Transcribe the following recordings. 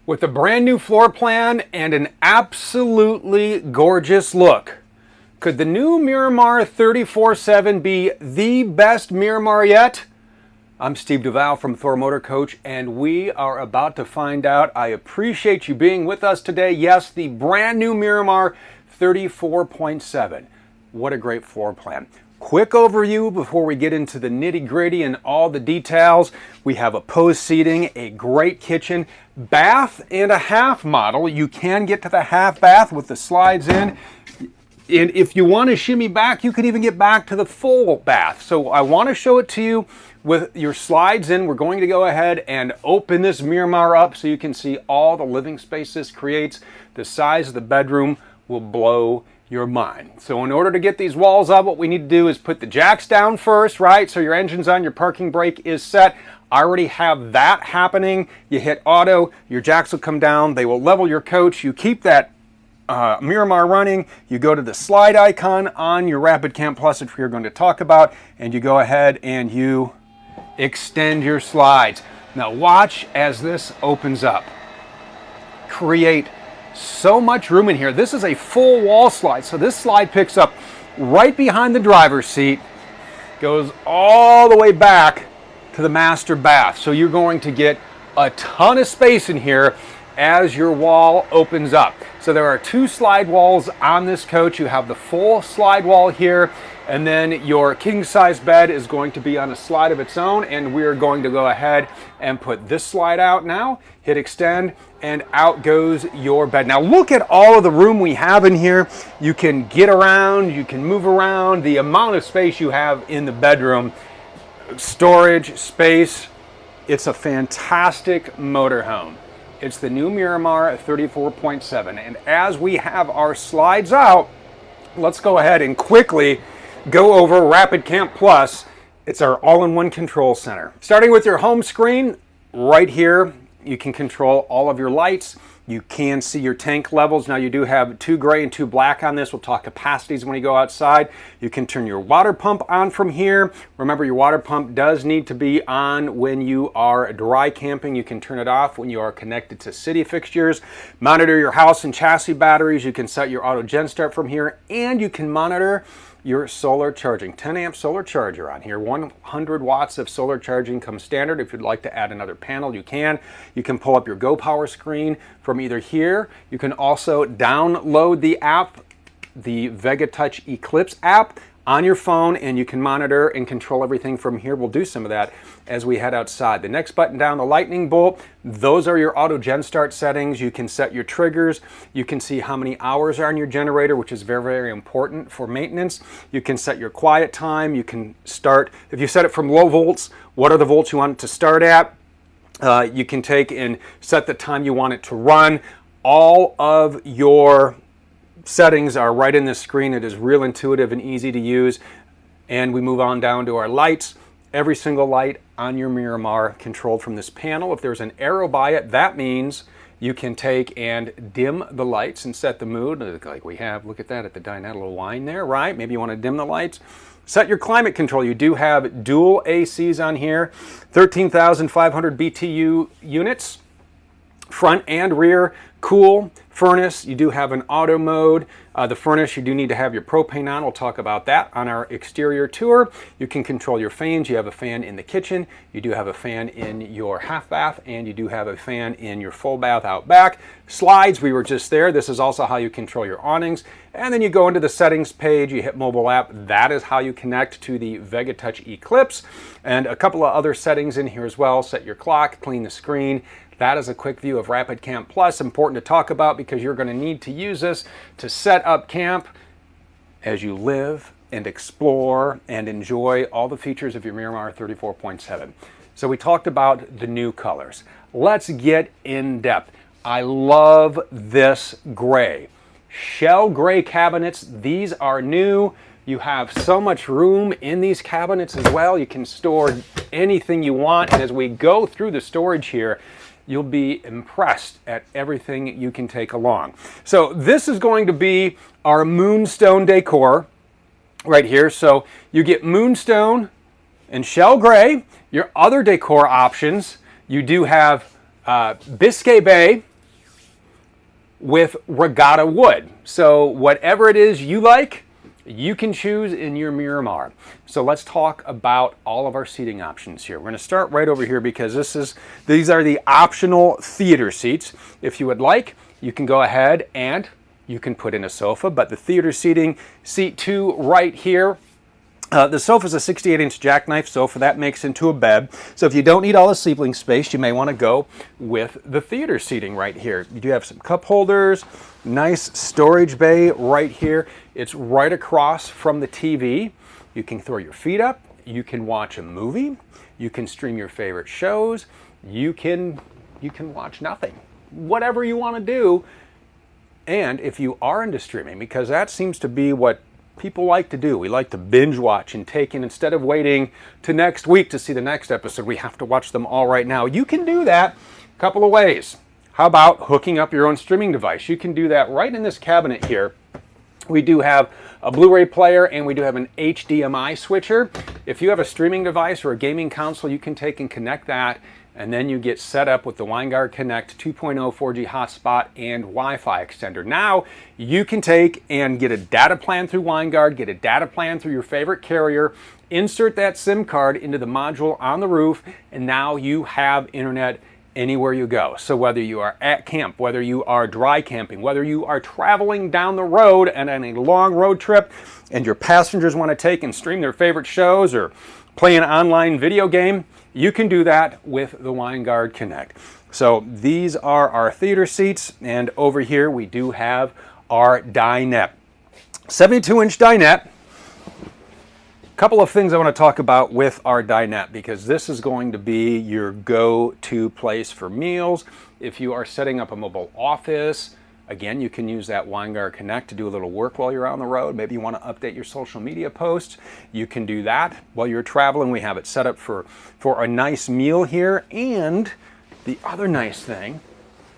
With a brand new floor plan and an absolutely gorgeous look. Could the new Miramar 34.7 be the best Miramar yet? I'm Steve Duval from Thor Motor Coach, and we are about to find out. I appreciate you being with us today. Yes, the brand new Miramar 34.7. What a great floor plan. Quick overview before we get into the nitty-gritty and all the details. We have opposed seating, a great kitchen, bath and a half model. You can get to the half bath with the slides in. And if you want to shimmy back, you can even get back to the full bath. So I want to show it to you with your slides in. We're going to go ahead and open this Miramar up so you can see all the living space this creates. The size of the bedroom will blow your mind. So in order to get these walls up, what we need to do is put the jacks down first, right? So your engine's on, your parking brake is set. I already have that happening. You hit auto, your jacks will come down, they will level your coach. You keep that Miramar running, you go to the slide icon on your Rapid Camp Plus, which we're going to talk about, and you go ahead and you extend your slides. Now watch as this opens up. Create so much room in here. This is a full wall slide, so this slide picks up right behind the driver's seat, goes all the way back to the master bath. So you're going to get a ton of space in here as your wall opens up. So there are two slide walls on this coach. You have the full slide wall here, and then your king size bed is going to be on a slide of its own, and we're going to go ahead and put this slide out now, hit extend, and out goes your bed. Now look at all of the room we have in here. You can get around, you can move around, the amount of space you have in the bedroom, storage space. It's a fantastic motorhome. It's the new Miramar 34.7, and as we have our slides out, let's go ahead and quickly go over Rapid Camp Plus. It's our all-in-one control center. Starting with your home screen, right here, you can control all of your lights. You can see your tank levels. Now you do have two gray and two black on this. We'll talk capacities when you go outside. You can turn your water pump on from here. Remember, your water pump does need to be on when you are dry camping. You can turn it off when you are connected to city fixtures. Monitor your house and chassis batteries. You can set your auto gen start from here, and you can monitor your solar charging. 10 amp solar charger on here. 100 watts of solar charging comes standard. If you'd like to add another panel, you can. You can pull up your Go Power screen from either here. You can also download the app, the Vega Touch Eclipse app, on your phone, and you can monitor and control everything from here. We'll do some of that as we head outside. The next button down, the lightning bolt, those are your auto gen start settings. You can set your triggers. You can see how many hours are on your generator, which is very, very important for maintenance. You can set your quiet time. You can start, if you set it from low volts, what are the volts you want it to start at? You can take and set the time you want it to run. All of your settings are right in this screen. It is real intuitive and easy to use. And we move on down to our lights. Every single light on your Miramar controlled from this panel. If there's an arrow by it, that means you can take and dim the lights and set the mood like we have. Look at that at the dinette, a little line there, right? Maybe you want to dim the lights. Set your climate control. You do have dual ACs on here, 13,500 BTU units, front and rear. Cool furnace. You do have an auto mode. The furnace, you do need to have your propane on. We'll talk about that on our exterior tour. You can control your fans. You have a fan in the kitchen. You do have a fan in your half bath, and you do have a fan in your full bath out back. Slides, we were just there. This is also how you control your awnings. And then you go into the settings page, you hit mobile app. That is how you connect to the Vega Touch Eclipse. And a couple of other settings in here as well. Set your clock, clean the screen. That is a quick view of Rapid Camp Plus. Important to talk about because you're going to need to use this to set up camp as you live and explore and enjoy all the features of your Miramar 34.7. So we talked about the new colors. Let's get in depth. I love this gray. Shell gray cabinets. These are new. You have so much room in these cabinets as well. You can store anything you want. And as we go through the storage here, you'll be impressed at everything you can take along. So this is going to be our moonstone decor right here. So you get moonstone and shell gray. Your other decor options, you do have Biscay Bay with regatta wood. So whatever it is you like, you can choose in your Miramar. So let's talk about all of our seating options here. We're going to start right over here because these are the optional theater seats. If you would like, you can go ahead and you can put in a sofa, but the theater seating, seat 2 right here. The sofa is a 68-inch jackknife sofa that makes into a bed. So if you don't need all the sleeping space, you may want to go with the theater seating right here. You do have some cup holders, nice storage bay right here. It's right across from the TV. You can throw your feet up. You can watch a movie. You can stream your favorite shows. You can watch nothing. Whatever you want to do. And if you are into streaming, because that seems to be what people like to do. We like to binge watch and take in, instead of waiting to next week to see the next episode, we have to watch them all right now. You can do that a couple of ways. How about hooking up your own streaming device? You can do that right in this cabinet here. We do have a Blu-ray player and we do have an HDMI switcher. If you have a streaming device or a gaming console, you can take and connect that, and then you get set up with the WineGuard Connect 2.0 4G hotspot and Wi-Fi extender. Now you can take and get a data plan through WineGuard, get a data plan through your favorite carrier, insert that SIM card into the module on the roof, and now you have internet anywhere you go. So whether you are at camp, whether you are dry camping, whether you are traveling down the road and on a long road trip and your passengers want to take and stream their favorite shows or play an online video game, you can do that with the WineGuard Connect. So these are our theater seats, and over here we do have our dinette. 72-inch dinette. Couple of things I want to talk about with our dinette, because this is going to be your go-to place for meals. If you are setting up a mobile office, again, you can use that WineGuard Connect to do a little work while you're on the road. Maybe you want to update your social media posts. You can do that while you're traveling. We have it set up for a nice meal here. And the other nice thing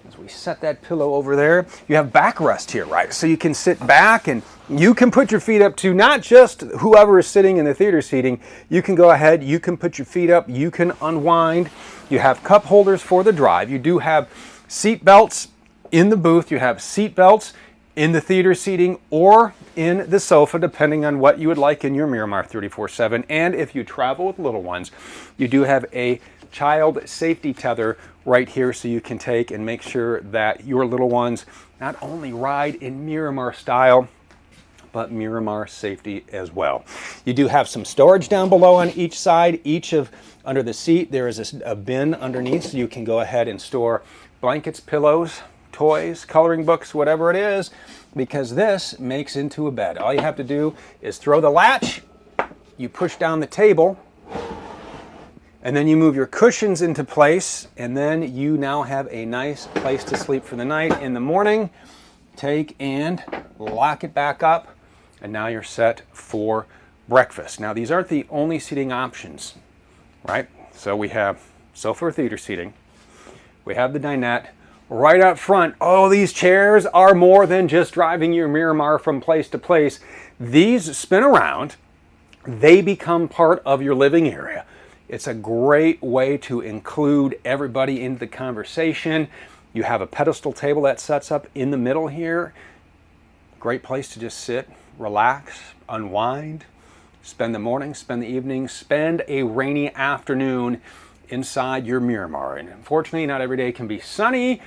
is we set that pillow over there. You have backrest here, right? So you can sit back and you can put your feet up to not just whoever is sitting in the theater seating. You can go ahead, you can put your feet up, you can unwind. You have cup holders for the drive. You do have seat belts in the booth. You have seat belts in the theater seating or in the sofa, depending on what you would like in your Miramar 34.7. And if you travel with little ones, you do have a child safety tether right here, so you can take and make sure that your little ones not only ride in Miramar style, but Miramar safety as well. You do have some storage down below on each side. Under the seat, there is a bin underneath, so you can go ahead and store blankets, pillows, toys, coloring books, whatever it is, because this makes into a bed. All you have to do is throw the latch, you push down the table, and then you move your cushions into place, and then you now have a nice place to sleep for the night. In the morning, take and lock it back up, and now you're set for breakfast. Now, these aren't the only seating options, right? So we have sofa or theater seating. We have the dinette. Right up front, oh, these chairs are more than just driving your Miramar from place to place. These spin around. They become part of your living area. It's a great way to include everybody into the conversation. You have a pedestal table that sets up in the middle here. Great place to just sit, relax, unwind, spend the morning, spend the evening, spend a rainy afternoon inside your Miramar. And unfortunately, not every day can be sunny.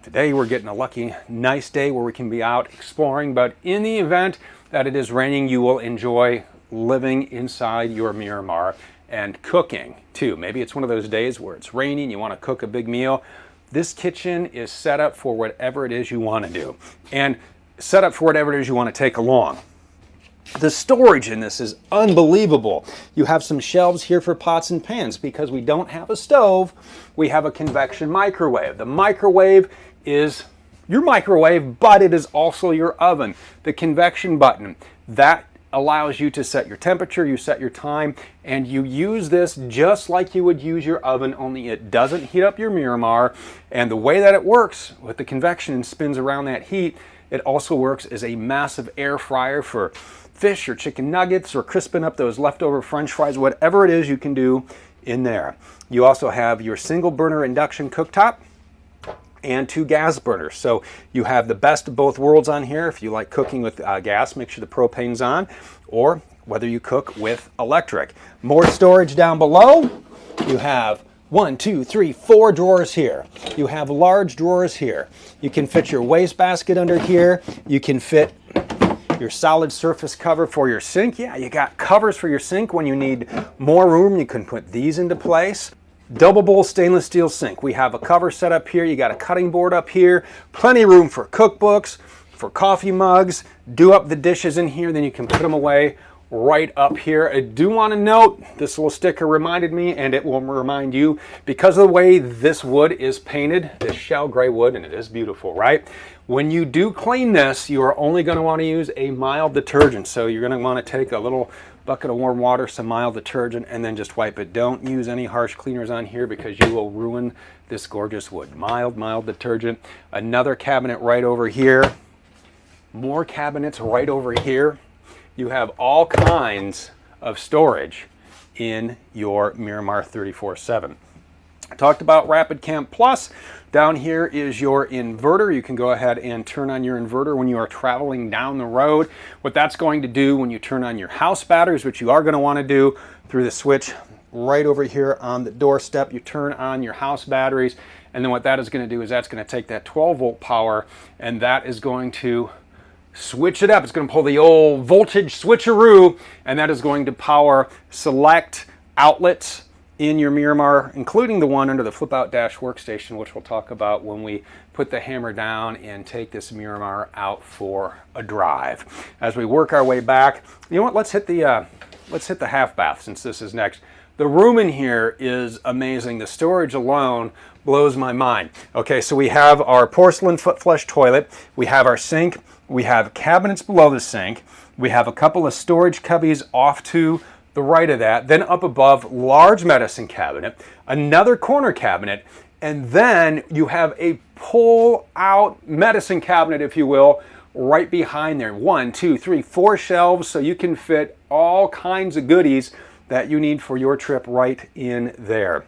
Today we're getting a lucky, nice day where we can be out exploring, but in the event that it is raining, you will enjoy living inside your Miramar and cooking too. Maybe it's one of those days where it's raining, you want to cook a big meal. This kitchen is set up for whatever it is you want to do, and set up for whatever it is you want to take along. The storage in this is unbelievable. You have some shelves here for pots and pans. Because we don't have a stove, we have a convection microwave. The microwave is your microwave, but it is also your oven. The convection button, that allows you to set your temperature, you set your time, and you use this just like you would use your oven, only it doesn't heat up your Miramar. And the way that it works with the convection and spins around that heat, it also works as a massive air fryer for fish or chicken nuggets or crisping up those leftover French fries, whatever it is you can do in there. You also have your single burner induction cooktop. and 2 gas burners. So you have the best of both worlds on here. If you like cooking with gas, make sure the propane's on, or whether you cook with electric. More storage down below. You have 1, 2, 3, 4 drawers here. You have large drawers here. You can fit your wastebasket under here. You can fit your solid surface cover for your sink. Yeah, you got covers for your sink. When you need more room, you can put these into place. Double bowl stainless steel sink. We have a cover set up here. You got a cutting board up here. Plenty of room for cookbooks, for coffee mugs. Do up the dishes in here, then you can put them away right up here. I do want to note, this little sticker reminded me, and it will remind you, because of the way this wood is painted, this shell gray wood, and it is beautiful, right? When you do clean this, you are only going to want to use a mild detergent. So you're going to want to take a little bucket of warm water, some mild detergent, and then just wipe it. Don't use any harsh cleaners on here because you will ruin this gorgeous wood. Mild detergent. Another cabinet right over here. More cabinets right over here. You have all kinds of storage in your Miramar 34.7. I talked about Rapid Camp Plus. Down here is your inverter. You can go ahead and turn on your inverter when you are traveling down the road. What that's going to do when you turn on your house batteries, which you are going to want to do through the switch right over here on the doorstep, you turn on your house batteries, and then what that is going to do is that's going to take that 12-volt power, and that is going to switch it up. It's going to pull the old voltage switcheroo, and that is going to power select outlets in your Miramar, including the one under the flip-out dash workstation, which we'll talk about when we put the hammer down and take this Miramar out for a drive. As we work our way back, you know what? Let's hit the half bath since this is next. The room in here is amazing. The storage alone blows my mind. Okay, so we have our porcelain foot flush toilet. We have our sink. We have cabinets below the sink. We have a couple of storage cubbies off to the right of that. Then up above, large medicine cabinet, another corner cabinet, and then you have a pull-out medicine cabinet, if you will, right behind there. 1, 2, 3, 4 shelves, so you can fit all kinds of goodies that you need for your trip right in there.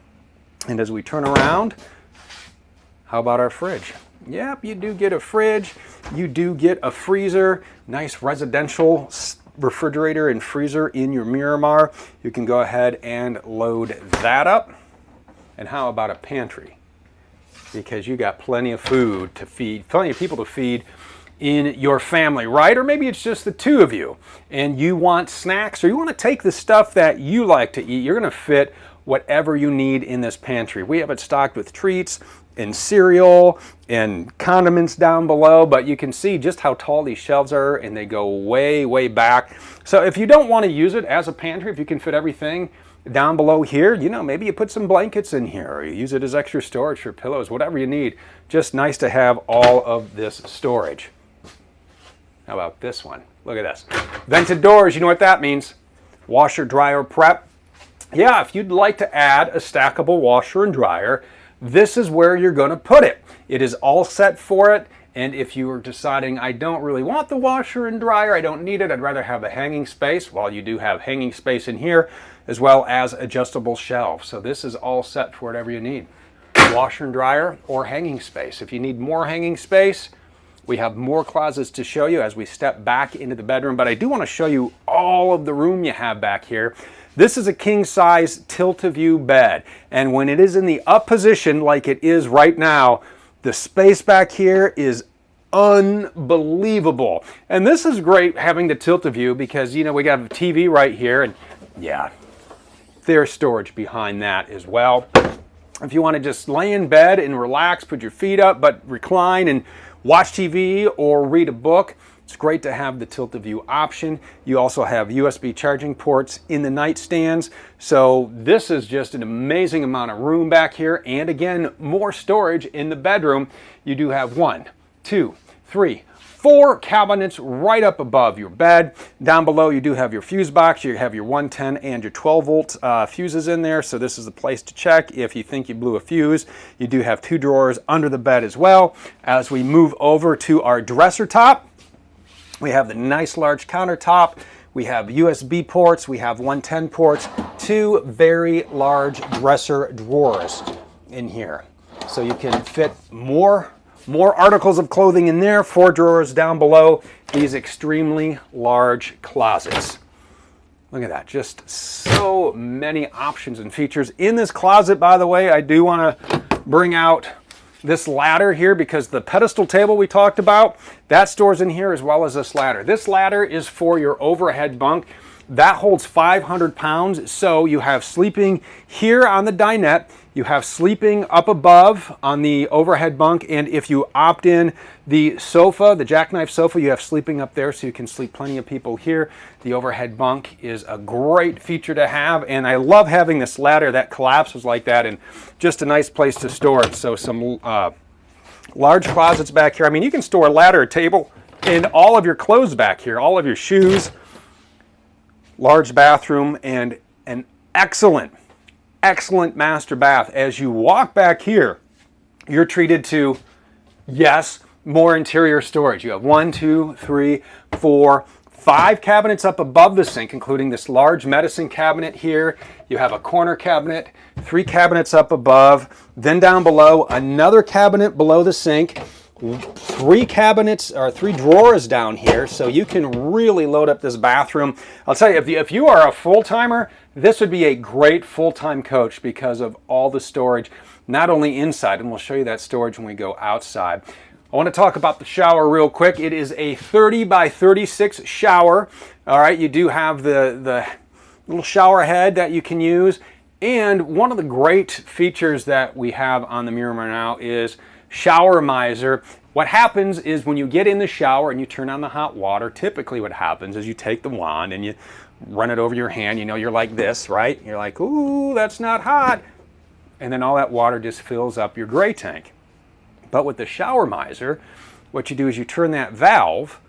And as we turn around, how about our fridge? Yep, you do get a fridge. You do get a freezer. Nice residential refrigerator and freezer in your Miramar. You can go ahead and load that up. And how about a pantry? Because you got plenty of food to feed, plenty of people to feed in your family, right? Or maybe it's just the two of you and you want snacks, or you want to take the stuff that you like to eat. You're going to fit whatever you need in this pantry. We have it stocked with treats and cereal and condiments down below, but you can see just how tall these shelves are, and they go way, way back. So if you don't want to use it as a pantry, if you can fit everything down below here, you know, maybe you put some blankets in here, or you use it as extra storage for pillows, whatever you need. Just nice to have all of this storage. How about this one? Look at this. Vented doors, you know what that means. Washer, dryer prep. Yeah, if you'd like to add a stackable washer and dryer, this is where you're going to put it. It is all set for it, and if you are deciding, I don't really want the washer and dryer, I don't need it, I'd rather have the hanging space, well, you do have hanging space in here, as well as adjustable shelves. So this is all set for whatever you need. Washer and dryer or hanging space. If you need more hanging space, we have more closets to show you as we step back into the bedroom, but I do want to show you all of the room you have back here. This is a king-size tilt-a-view bed, and when it is in the up position like it is right now, the space back here is unbelievable. And this is great having the tilt-a-view because, you know, we got a TV right here, and yeah, there's storage behind that as well. If you want to just lay in bed and relax, put your feet up, but recline and watch TV or read a book, it's great to have the tilt-a-view option. You also have USB charging ports in the nightstands. So this is just an amazing amount of room back here. And again, more storage in the bedroom. You do have 1, 2, 3, 4 cabinets right up above your bed. Down below, you do have your fuse box. You have your 110 and your 12-volt fuses in there. So this is the place to check if you think you blew a fuse. You do have 2 drawers under the bed as well. As we move over to our dresser top, we have the nice large countertop. We have USB ports. We have 110 ports. 2 very large dresser drawers in here. so you can fit more articles of clothing in there. 4 drawers down below these extremely large closets. Look at that, just so many options and features. In this closet, by the way, I do want to bring out this ladder here because the pedestal table we talked about, that stores in here as well as this ladder. This ladder is for your overhead bunk. That holds 500 pounds, so you have sleeping here on the dinette, you have sleeping up above on the overhead bunk, and if you opt in the sofa, the jackknife sofa, you have sleeping up there so you can sleep plenty of people here. The overhead bunk is a great feature to have, and I love having this ladder that collapses like that, and just a nice place to store it. So some large closets back here. I mean, you can store a ladder, a table, and all of your clothes back here, all of your shoes. Large bathroom and an excellent master bath. As you walk back here, you're treated to, yes, more interior storage. You have 1, 2, 3, 4, 5 cabinets up above the sink, including this large medicine cabinet here. You have a corner cabinet, 3 cabinets up above, then down below, another cabinet below the sink, 3 cabinets or 3 drawers down here, so you can really load up this bathroom. I'll tell you, if you are a full-timer, this would be a great full-time coach because of all the storage, not only inside, and we'll show you that storage when we go outside. I want to talk about the shower real quick. It is a 30 by 36 shower. All right, you do have the little shower head that you can use, and one of the great features that we have on the Miramar now is shower miser. What happens is when you get in the shower and you turn on the hot water, typically what happens is you take the wand and you run it over your hand. You know, you're like this, right? You're like, ooh, that's not hot. And then all that water just fills up your gray tank. But with the shower miser, what you do is you turn that valve,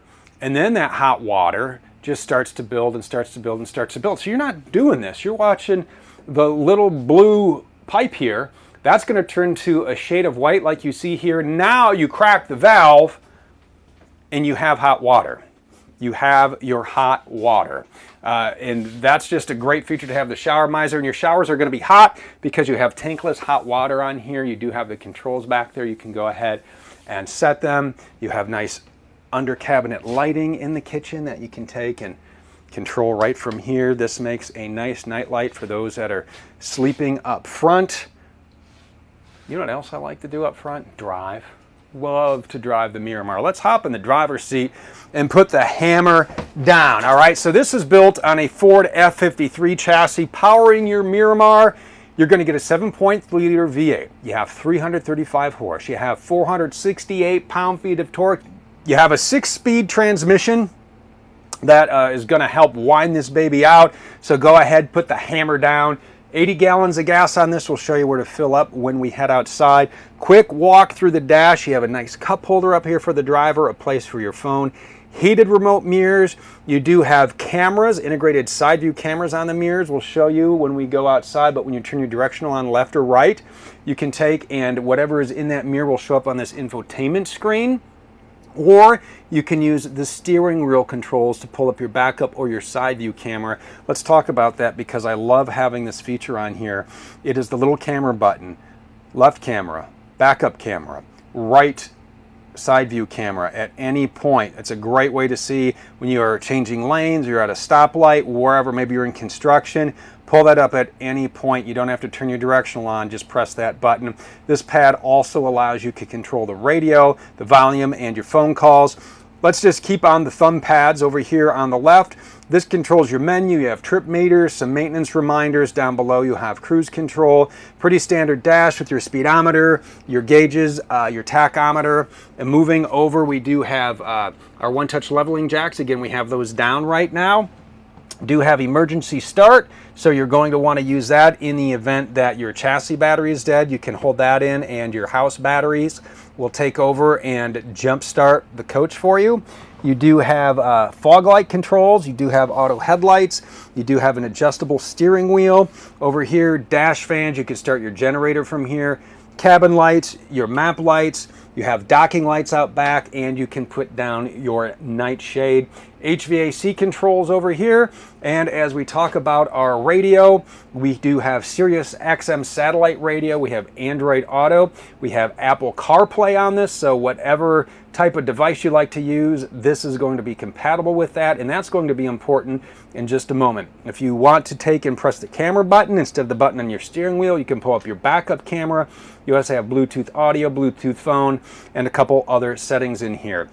and then that hot water just starts to build and starts to build and starts to build. So you're not doing this. You're watching the little blue pipe here. That's going to turn to a shade of white like you see here. Now you crack the valve and you have hot water. You have your hot water. And that's just a great feature to have the shower miser. And your showers are going to be hot because you have tankless hot water on here. You do have the controls back there. You can go ahead and set them. You have nice under cabinet lighting in the kitchen that you can take and control right from here. This makes a nice night light for those that are sleeping up front. You know what else I like to do up front? Drive. Love to drive the Miramar. Let's hop in the driver's seat and put the hammer down. All right, so this is built on a Ford F53 chassis powering your Miramar. You're going to get a 7.3-liter V8. You have 335 horse. You have 468 pound-feet of torque. You have a 6-speed transmission that is going to help wind this baby out. So go ahead, put the hammer down. 80 gallons of gas on this. We'll show you where to fill up when we head outside. Quick walk through the dash. You have a nice cup holder up here for the driver, a place for your phone. Heated remote mirrors. You do have cameras, integrated side view cameras on the mirrors. We'll show you when we go outside, but when you turn your directional on left or right, you can take and whatever is in that mirror will show up on this infotainment screen. Or you can use the steering wheel controls to pull up your backup or your side view camera. Let's talk about that because I love having this feature on here. It is the little camera button, left camera, backup camera, right side view camera at any point. It's a great way to see when you are changing lanes, you're at a stoplight, wherever, maybe you're in construction. Pull that up at any point. You don't have to turn your directional on, just press that button. This pad also allows you to control the radio, the volume, and your phone calls. Let's just keep on the thumb pads over here on the left. This controls your menu. You have trip meters, some maintenance reminders. Down below you have cruise control. Pretty standard dash with your speedometer, your gauges, your tachometer. And moving over, we do have our one-touch leveling jacks. Again, we have those down right now. Do have emergency start, so you're going to want to use that in the event that your chassis battery is dead. You can hold that in and your house batteries will take over and jump start the coach for you. You do have fog light controls, you do have auto headlights, you do have an adjustable steering wheel. Over here, dash fans, you can start your generator from here, cabin lights, your map lights, You have docking lights out back, and you can put down your night shade. HVAC controls over here, and as we talk about our radio, we do have Sirius XM satellite radio, we have Android Auto, we have Apple CarPlay on this, so whatever type of device you like to use, this is going to be compatible with that, and that's going to be important in just a moment. If you want to take and press the camera button instead of the button on your steering wheel, you can pull up your backup camera. You also have Bluetooth audio, Bluetooth phone, and a couple other settings in here.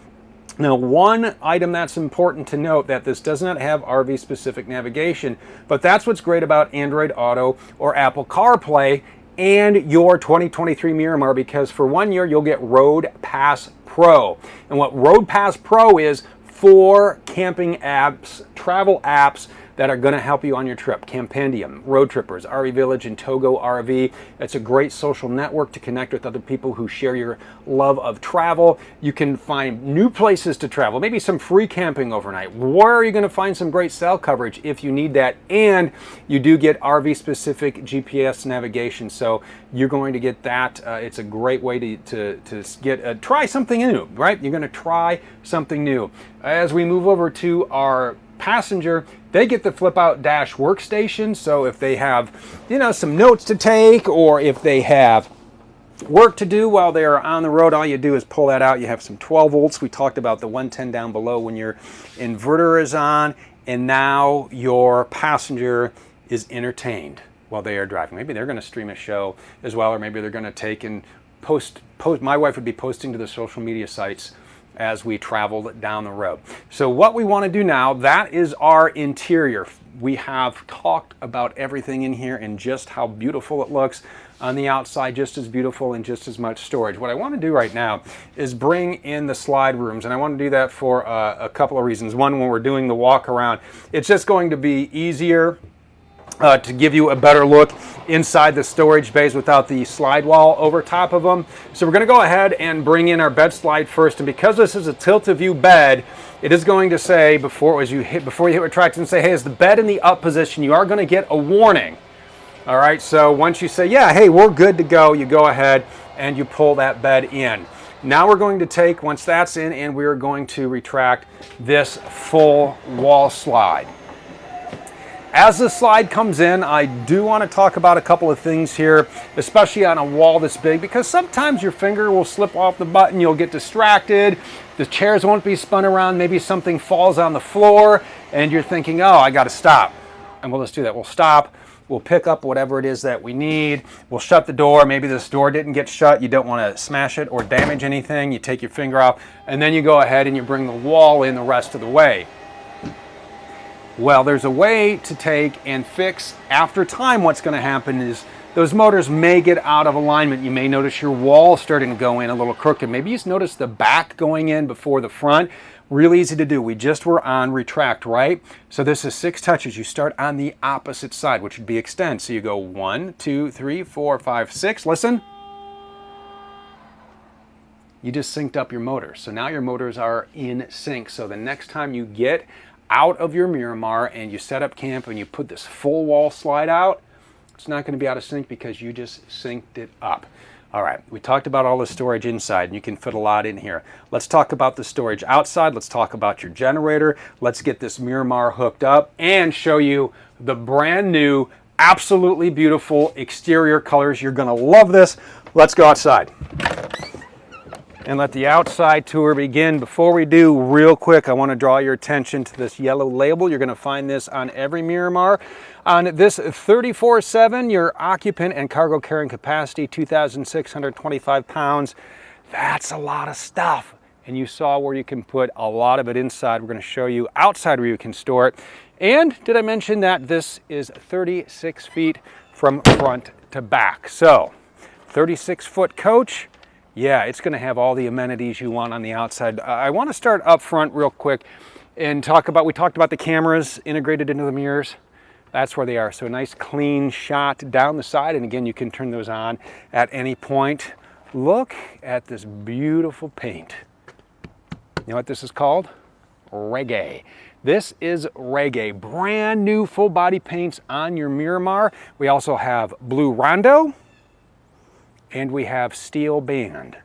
Now, one item that's important to note, that this does not have RV-specific navigation, but that's what's great about Android Auto or Apple CarPlay and your 2023 Miramar, because for 1 year you'll get Road Pass Pro. And what Road Pass Pro is, 4 camping apps, travel apps that are going to help you on your trip. Campendium, Road Trippers, RV Village, and Togo RV. It's a great social network to connect with other people who share your love of travel. You can find new places to travel, maybe some free camping overnight. Where are you going to find some great cell coverage if you need that? And you do get RV-specific GPS navigation, so you're going to get that. It's a great way to get try something new, right? You're going to try something new. As we move over to our passenger, they get the flip out dash workstation. So if they have, some notes to take, or if they have work to do while they're on the road, all you do is pull that out. You have some 12 volts. We talked about the 110 down below when your inverter is on, and now your passenger is entertained while they are driving. Maybe they're going to stream a show as well, or maybe they're going to take and post. My wife would be posting to the social media sites as we traveled down the road. So what we want to do now, that is our interior. We have talked about everything in here and just how beautiful it looks on the outside, just as beautiful and just as much storage. What I want to do right now is bring in the slide rooms, and I want to do that for a couple of reasons. One, when we're doing the walk around, it's just going to be easier to give you a better look inside the storage bays without the slide wall over top of them. So we're going to go ahead and bring in our bed slide first, and because this is a tilt-a-view bed, it is going to say before you hit retract and say, hey, is the bed in the up position? You are going to get a warning. All right, so once you say, yeah, hey, we're good to go, you go ahead and you pull that bed in. Now we're going to take, once that's in, and we're going to retract this full wall slide. As the slide comes in, I do want to talk about a couple of things here, especially on a wall this big, because sometimes your finger will slip off the button, you'll get distracted, the chairs won't be spun around, maybe something falls on the floor, and you're thinking, oh, I got to stop. And we'll just do that. We'll stop, we'll pick up whatever it is that we need, we'll shut the door, maybe this door didn't get shut, you don't want to smash it or damage anything, you take your finger off, and then you go ahead and you bring the wall in the rest of the way. Well, there's a way to take and fix after time. What's going to happen is those motors may get out of alignment. You may notice your wall starting to go in a little crooked. Maybe you notice the back going in before the front. Real easy to do. We just were on retract, right? So this is 6 touches. You start on the opposite side, which would be extend. So you go 1, 2, 3, 4, 5, 6. Listen. You just synced up your motors. So now your motors are in sync. So the next time you get out of your Miramar and you set up camp and you put this full wall slide out, it's not going to be out of sync because you just synced it up. All right, we talked about all the storage inside, and you can fit a lot in here. Let's talk about the storage outside. Let's talk about your generator. Let's get this Miramar hooked up and show you the brand new, absolutely beautiful exterior colors. You're going to love this. Let's go outside and let the outside tour begin. Before we do, real quick, I want to draw your attention to this yellow label. You're going to find this on every Miramar. On this 34.7, your occupant and cargo carrying capacity, 2,625 pounds. That's a lot of stuff. And you saw where you can put a lot of it inside. We're going to show you outside where you can store it. And did I mention that this is 36 feet from front to back? So, 36-foot coach. Yeah, it's going to have all the amenities you want on the outside. I want to start up front real quick and we talked about the cameras integrated into the mirrors. That's where they are. So a nice clean shot down the side. And again, you can turn those on at any point. Look at this beautiful paint. You know what this is called? Reggae. This is Reggae. Brand new full body paints on your Miramar. We also have Blue Rondo. And we have Steel Band.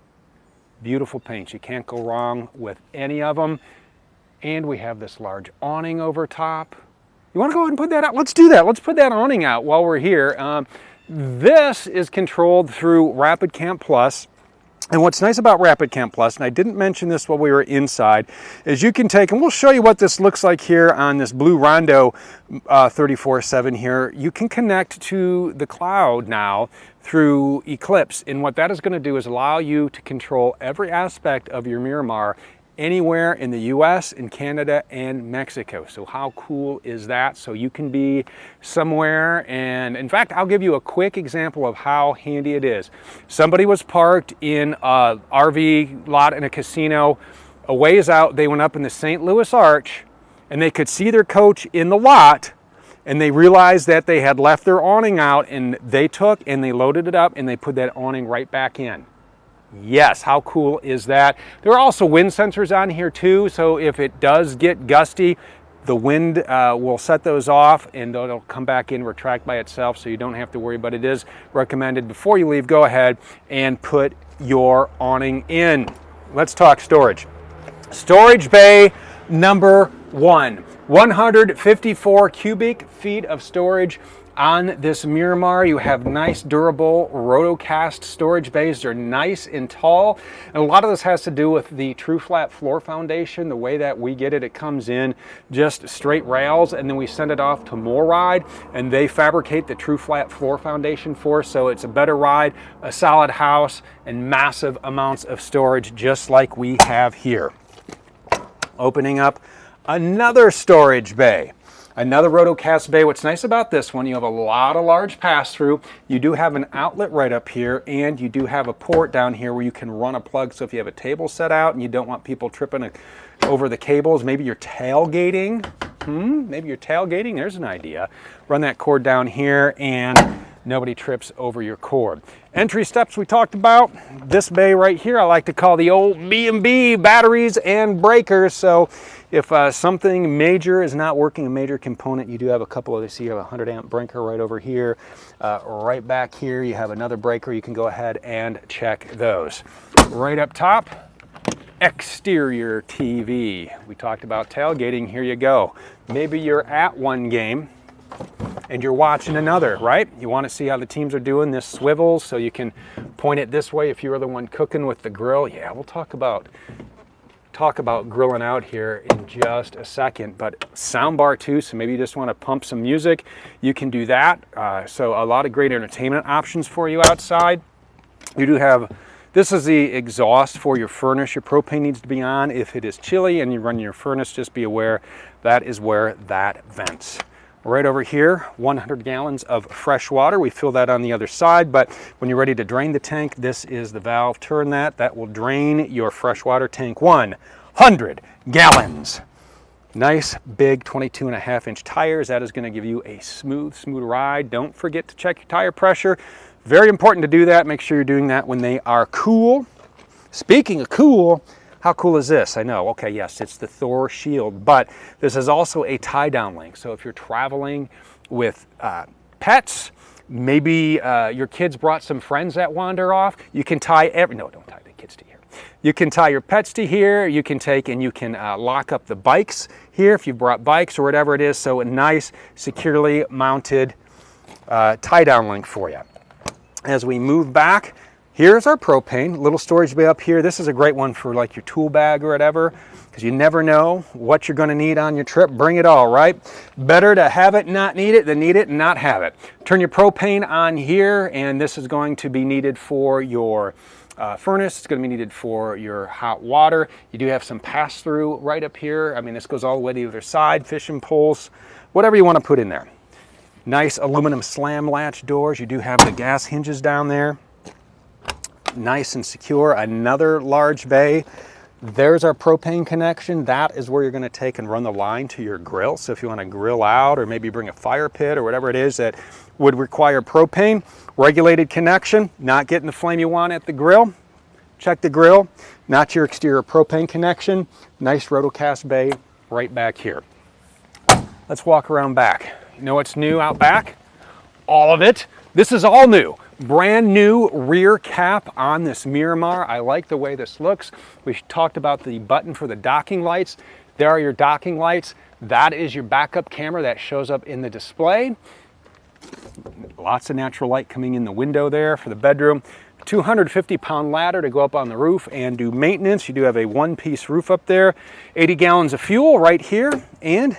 Beautiful paints. You can't go wrong with any of them. And we have this large awning over top. You want to go ahead and put that out? Let's do that. Let's put that awning out while we're here. This is controlled through Rapid Camp Plus. And what's nice about Rapid Camp Plus, and I didn't mention this while we were inside, is you can take, and we'll show you what this looks like here on this blue Rondo 34.7 here. You can connect to the cloud now through Eclipse. And what that is going to do is allow you to control every aspect of your Miramar anywhere in the US, in Canada, and Mexico. So how cool is that? So you can be somewhere, and in fact, I'll give you a quick example of how handy it is. Somebody was parked in a RV lot in a casino. A ways out, they went up in the St. Louis Arch, and they could see their coach in the lot, and they realized that they had left their awning out, and they took and they loaded it up, and they put that awning right back in. Yes, how cool is that? There are also wind sensors on here too, so if it does get gusty, the wind will set those off and it'll come back in, retract by itself, so you don't have to worry. But it is recommended before you leave, go ahead and put your awning in. Let's talk storage. Storage bay number 1, 154 cubic feet of storage. On this Miramar, you have nice durable rotocast storage bays. They're nice and tall, and a lot of this has to do with the true flat floor foundation. The way that we get it, it comes in just straight rails, and then we send it off to MoRide, and they fabricate the true flat floor foundation for us. So it's a better ride, a solid house, and massive amounts of storage just like we have here. Opening up another storage bay. Another rotocast bay. What's nice about this one, you have a lot of large pass-through. You do have an outlet right up here, and you do have a port down here where you can run a plug. So if you have a table set out and you don't want people tripping over the cables, maybe you're tailgating. Maybe you're tailgating, there's an idea. Run that cord down here and nobody trips over your cord. Entry steps we talked about. This bay right here I like to call the old B&B, batteries and breakers. So if something major is not working, a major component, you do have a couple of these. You have a 100 amp breaker right over here. Right back here you have another breaker. You can go ahead and check those. Right up top, exterior TV. We talked about tailgating. Here you go. Maybe you're at one game and you're watching another, right? You want to see how the teams are doing. This swivels so you can point it this way if you were the one cooking with the grill. Yeah, we'll talk about grilling out here in just a second. But soundbar too, so maybe you just want to pump some music, you can do that. So a lot of great entertainment options for you outside. You do have, this is the exhaust for your furnace. Your propane needs to be on. If it is chilly and you run your furnace, just be aware that is where that vents. Right over here, 100 gallons of fresh water. We fill that on the other side, but when you're ready to drain the tank, this is the valve. Turn that. That will drain your freshwater tank. 100 gallons. Nice big 22.5-inch tires. That is going to give you a smooth ride. Don't forget to check your tire pressure. Very important to do that. Make sure you're doing that when they are cool. Speaking of cool, how cool is this? I know, okay, yes, it's the Thor shield, but this is also a tie-down link. So if you're traveling with pets, maybe your kids brought some friends that wander off, you can tie no, don't tie the kids to here. You can tie your pets to here. You can take and you can lock up the bikes here if you've brought bikes or whatever it is. So a nice, securely mounted tie-down link for you. As we move back, here's our propane, little storage bay up here. This is a great one for like your tool bag or whatever, because you never know what you're going to need on your trip. Bring it all, right? Better to have it and not need it than need it and not have it. Turn your propane on here, and this is going to be needed for your furnace. It's going to be needed for your hot water. You do have some pass-through right up here. I mean, this goes all the way to the other side, fishing poles, whatever you want to put in there. Nice aluminum slam latch doors. You do have the gas hinges down there. Nice and secure. Another large bay. There's our propane connection. That is where you're going to take and run the line to your grill. So if you want to grill out or maybe bring a fire pit or whatever it is that would require propane, regulated connection, not getting the flame you want at the grill. Check the grill, not your exterior propane connection. Nice rotocast bay right back here. Let's walk around back. You know what's new out back? All of it. This is all new. Brand new rear cap on this Miramar. I like the way this looks. We talked about the button for the docking lights. There are your docking lights. That is your backup camera that shows up in the display. Lots of natural light coming in the window there for the bedroom. 250-pound ladder to go up on the roof and do maintenance. You do have a one-piece roof up there. 80 gallons of fuel right here, and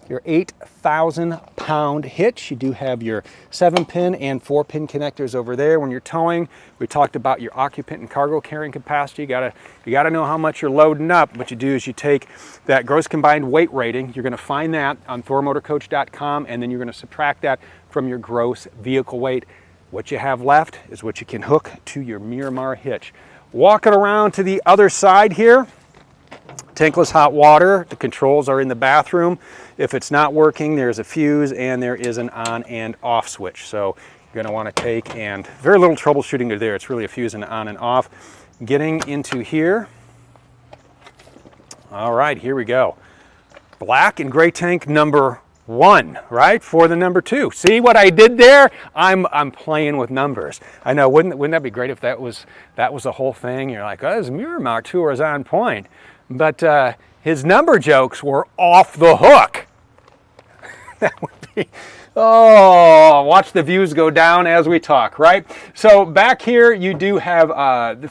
your 8,000-pound hitch. You do have your 7-pin and 4-pin connectors over there when you're towing. We talked about your occupant and cargo carrying capacity. You gotta know how much you're loading up. What you do is you take that gross combined weight rating. You're gonna find that on thormotorcoach.com, and then you're gonna subtract that from your gross vehicle weight. What you have left is what you can hook to your Miramar hitch. Walking around to the other side here, tankless hot water. The controls are in the bathroom. If it's not working, there's a fuse and there is an on and off switch. So you're gonna wanna take, and very little troubleshooting to there. It's really a fuse and on and off. Getting into here. All right, here we go. Black and gray tank number 1, right, for the number 2. See what I did there? I'm playing with numbers. I know, wouldn't that be great if that was the whole thing? You're like, oh, this Miramar tour is on point. But his number jokes were off the hook. That would be, oh, watch the views go down as we talk, right? So back here you do have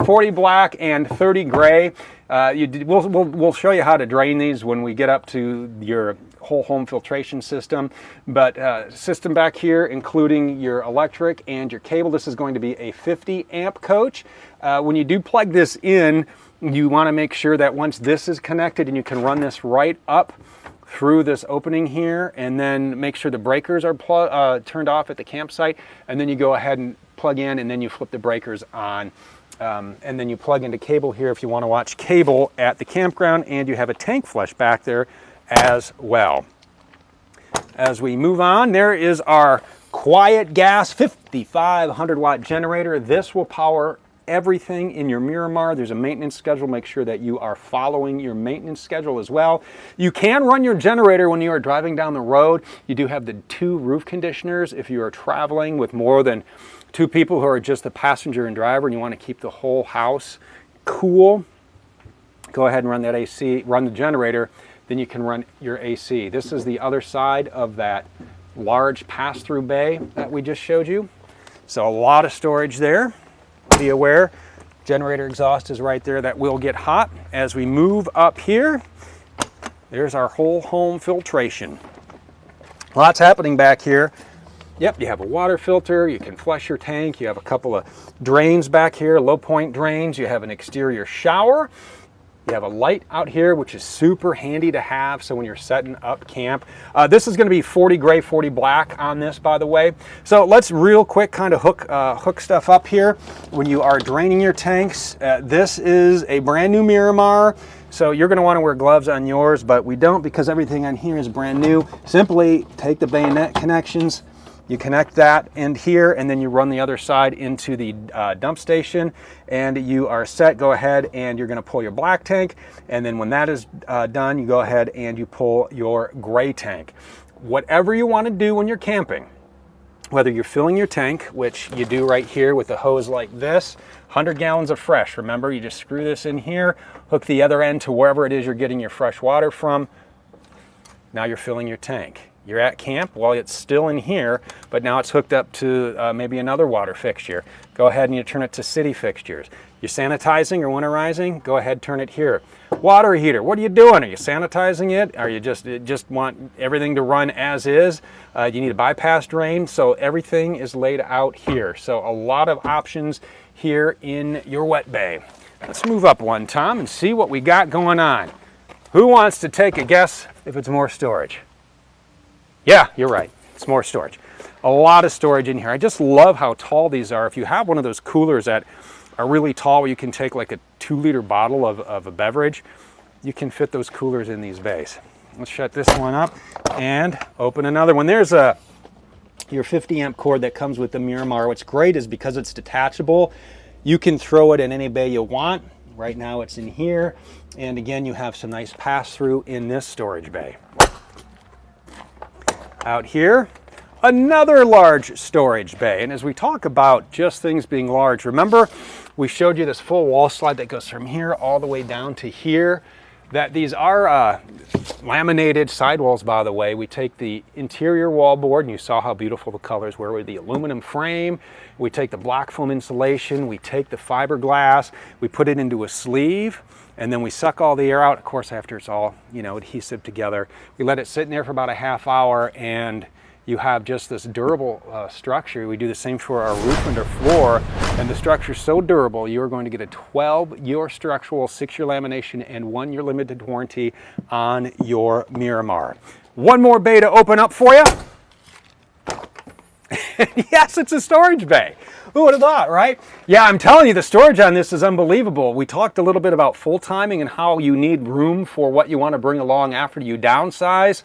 40 black and 30 gray. We'll show you how to drain these when we get up to your whole home filtration system. But system back here, including your electric and your cable. This is going to be a 50 amp coach. When you do plug this in, you want to make sure that once this is connected, and you can run this right up through this opening here, and then make sure the breakers are turned off at the campsite, and then you go ahead and plug in, and then you flip the breakers on. And then you plug into cable here if you want to watch cable at the campground, and you have a tank flush back there as well. As we move on, there is our quiet gas 5,500 watt generator. This will power everything in your Miramar. There's a maintenance schedule. Make sure that you are following your maintenance schedule as well. You can run your generator when you are driving down the road. You do have the 2 roof conditioners if you are traveling with more than 2 people who are just the passenger and driver, and you want to keep the whole house cool. Go ahead and run that AC, run the generator, then you can run your AC. This is the other side of that large pass-through bay that we just showed you. So a lot of storage there. Be aware, generator exhaust is right there. That will get hot. As we move up here, there's our whole home filtration. Lots happening back here. Yep, you have a water filter, you can flush your tank, you have a couple of drains back here, low point drains, you have an exterior shower. You have a light out here, which is super handy to have, so when you're setting up camp. This is going to be 40 gray, 40 black on this, by the way. So let's real quick kind of hook stuff up here. When you are draining your tanks, this is a brand new Miramar, so you're going to want to wear gloves on yours, but we don't because everything on here is brand new. Simply take the bayonet connections, you connect that end here, and then you run the other side into the dump station, and you are set. Go ahead and you're going to pull your black tank, and then when that is done, you go ahead and you pull your gray tank. Whatever you want to do when you're camping, whether you're filling your tank, which you do right here with a hose like this, 100 gallons of fresh. Remember, you just screw this in here, hook the other end to wherever it is you're getting your fresh water from. Now you're filling your tank. You're at camp, well, it's still in here, but now it's hooked up to maybe another water fixture. Go ahead and you turn it to city fixtures. You're sanitizing or winterizing, go ahead, turn it here. Water heater, what are you doing? Are you sanitizing it? Are you just want everything to run as is? You need a bypass drain, so everything is laid out here. So a lot of options here in your wet bay. Let's move up one, Tom, and see what we got going on. Who wants to take a guess if it's more storage? Yeah, you're right. It's more storage. A lot of storage in here. I just love how tall these are. If you have one of those coolers that are really tall where you can take like a 2-liter bottle of a beverage, you can fit those coolers in these bays. Let's shut this one up and open another one. There's your 50 amp cord that comes with the Miramar. What's great is because it's detachable, you can throw it in any bay you want. Right now it's in here. And again, you have some nice pass through in this storage bay. Out here, another large storage bay. And as we talk about just things being large, remember we showed you this full wall slide that goes from here all the way down to here, that these are laminated sidewalls, by the way. We take the interior wall board, and you saw how beautiful the colors were with the aluminum frame. We take the black foam insulation, we take the fiberglass, we put it into a sleeve, and then we suck all the air out. Of course, after it's all, adhesive together, we let it sit in there for about a half hour, and you have just this durable structure. We do the same for our roof and our floor, and the structure is so durable, you're going to get a 12-year structural, 6-year lamination, and 1-year limited warranty on your Miramar. One more bay to open up for you. Yes, it's a storage bay. Who would have thought, right? Yeah, I'm telling you, the storage on this is unbelievable. We talked a little bit about full timing and how you need room for what you want to bring along after you downsize.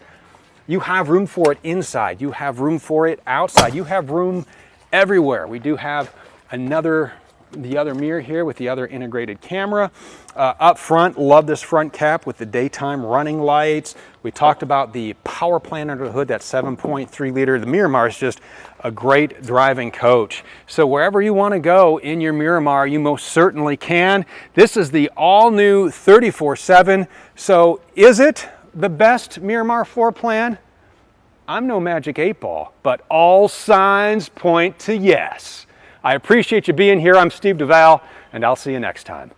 You have room for it inside. You have room for it outside. You have room everywhere. We do have the other mirror here with the other integrated camera. Up front, love this front cap with the daytime running lights. We talked about the power plant under the hood, that 7.3 liter. The Miramar is just a great driving coach. So wherever you want to go in your Miramar, you most certainly can. This is the all-new 34.7. So is it the best Miramar floor plan? I'm no magic 8-ball, but all signs point to yes. I appreciate you being here. I'm Steve Duval, and I'll see you next time.